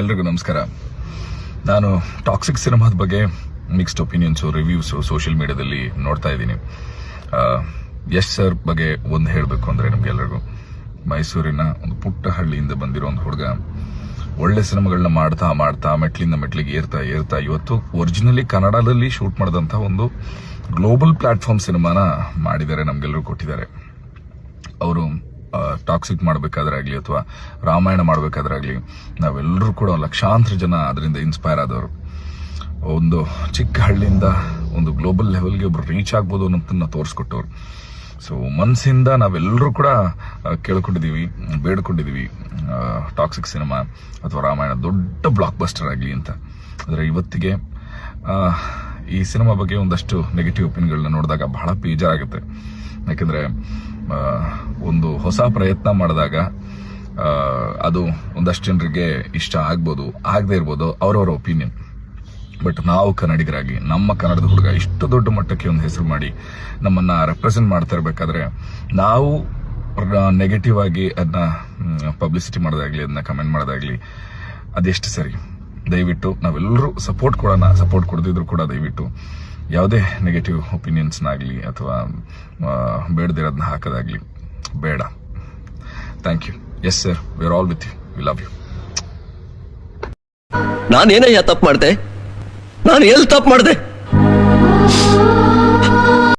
ಎಲ್ರಿಗೂ ನಮಸ್ಕಾರ. ನಾನು ಟಾಕ್ಸಿಕ್ ಸಿನಿಮಾದ ಬಗ್ಗೆ ಮಿಕ್ಸ್ಡ್ ಒಪಿನಿಯನ್ಸು, ರಿವ್ಯೂಸು ಸೋಷಿಯಲ್ ಮೀಡಿಯಾದಲ್ಲಿ ನೋಡ್ತಾ ಇದ್ದೀನಿ. ಯಶ್ ಸರ್ ಬಗ್ಗೆ ಒಂದು ಹೇಳಬೇಕು ಅಂದರೆ, ನಮಗೆಲ್ಲರಿಗೂ ಮೈಸೂರಿನ ಒಂದು ಪುಟ್ಟ ಹಳ್ಳಿಯಿಂದ ಬಂದಿರೋ ಒಂದು ಹುಡುಗ ಒಳ್ಳೆ ಸಿನಿಮಾಗಳನ್ನ ಮಾಡ್ತಾ ಮಾಡ್ತಾ ಮೆಟ್ಲಿಂದ ಮೆಟ್ಲಿಗೆ ಏರ್ತಾ ಇವತ್ತು ಒರಿಜಿನಲಿ ಕನ್ನಡದಲ್ಲಿ ಶೂಟ್ ಮಾಡಿದಂಥ ಒಂದು ಗ್ಲೋಬಲ್ ಪ್ಲಾಟ್ಫಾರ್ಮ್ ಸಿನಿಮಾನ ಮಾಡಿದ್ದಾರೆ, ನಮಗೆಲ್ಲರೂ ಕೊಟ್ಟಿದ್ದಾರೆ. ಅವರು ಟಾಕ್ಸಿಕ್ ಮಾಡಬೇಕಾದ್ರೆ ಆಗಲಿ ಅಥವಾ ರಾಮಾಯಣ ಮಾಡಬೇಕಾದ್ರಾಗಲಿ ನಾವೆಲ್ಲರೂ ಕೂಡ ಲಕ್ಷಾಂತರ ಜನ ಅದರಿಂದ ಇನ್ಸ್ಪೈರ್ ಆದವರು. ಒಂದು ಚಿಕ್ಕ ಹಳ್ಳಿಯಿಂದ ಒಂದು ಗ್ಲೋಬಲ್ ಲೆವೆಲ್ಗೆ ಒಬ್ರು ರೀಚ್ ಆಗ್ಬೋದು ಅನ್ನೋದನ್ನ ತೋರಿಸ್ಕೊಟ್ಟವ್ರು. ಸೊ ಮನಸ್ಸಿಂದ ನಾವೆಲ್ಲರೂ ಕೂಡ ಕೇಳ್ಕೊಂಡಿದ್ದೀವಿ, ಬೇಡ್ಕೊಂಡಿದ್ದೀವಿ ಟಾಕ್ಸಿಕ್ ಸಿನಿಮಾ ಅಥವಾ ರಾಮಾಯಣ ದೊಡ್ಡ ಬ್ಲಾಕ್ ಬಸ್ಟರ್ ಆಗಲಿ ಅಂತ. ಆದರೆ ಇವತ್ತಿಗೆ ಈ ಸಿನಿಮಾ ಬಗ್ಗೆ ಒಂದಷ್ಟು ನೆಗೆಟಿವ್ ಒಪಿನಿಯನ್ಗಳನ್ನ ನೋಡಿದಾಗ ಬಹಳ ಬೇಜಾರಾಗುತ್ತೆ. ಯಾಕೆಂದರೆ ಒಂದು ಹೊಸ ಪ್ರಯತ್ನ ಮಾಡಿದಾಗ ಅದು ಒಂದಷ್ಟು ಜನರಿಗೆ ಇಷ್ಟ ಆಗ್ಬೋದು, ಆಗದೆ ಇರ್ಬೋದು, ಅವರವರ ಒಪಿನಿಯನ್. ಬಟ್ ನಾವು ಕನ್ನಡಿಗರಾಗಿ ನಮ್ಮ ಕನ್ನಡದ ಹುಡುಗ ಇಷ್ಟು ದೊಡ್ಡ ಮಟ್ಟಕ್ಕೆ ಒಂದು ಹೆಸರು ಮಾಡಿ ನಮ್ಮನ್ನ ರೆಪ್ರೆಸೆಂಟ್ ಮಾಡ್ತಾ ಇರಬೇಕಾದ್ರೆ ನಾವು ನೆಗೆಟಿವ್ ಆಗಿ ಅದನ್ನ ಪಬ್ಲಿಸಿಟಿ ಮಾಡೋದಾಗ್ಲಿ, ಅದನ್ನ ಕಮೆಂಟ್ ಮಾಡೋದಾಗ್ಲಿ ಅದೆಷ್ಟು ಸರಿ? ದಯವಿಟ್ಟು ನಾವೆಲ್ಲರೂ ಸಪೋರ್ಟ್ ಕೊಡೋಣ. ಸಪೋರ್ಟ್ ಕೊಡದಿದ್ರು ಕೂಡ ದಯವಿಟ್ಟು ಯಾವುದೇ ನೆಗೆಟಿವ್ ಒಪಿನಿಯನ್ಸ್ನಾಗಲಿ ಅಥವಾ ಬೇಡದಿರೋದನ್ನ ಹಾಕೋದಾಗ್ಲಿ ಬೇಡ. Thank you. Yes sir, we are all with you. We love you. ನಾನೇನಯ್ಯ ತಪ್ಪು ಮಾಡಿದೆ? ನಾನು ಎಲ್ಲಿ ತಪ್ಪು ಮಾಡಿದೆ?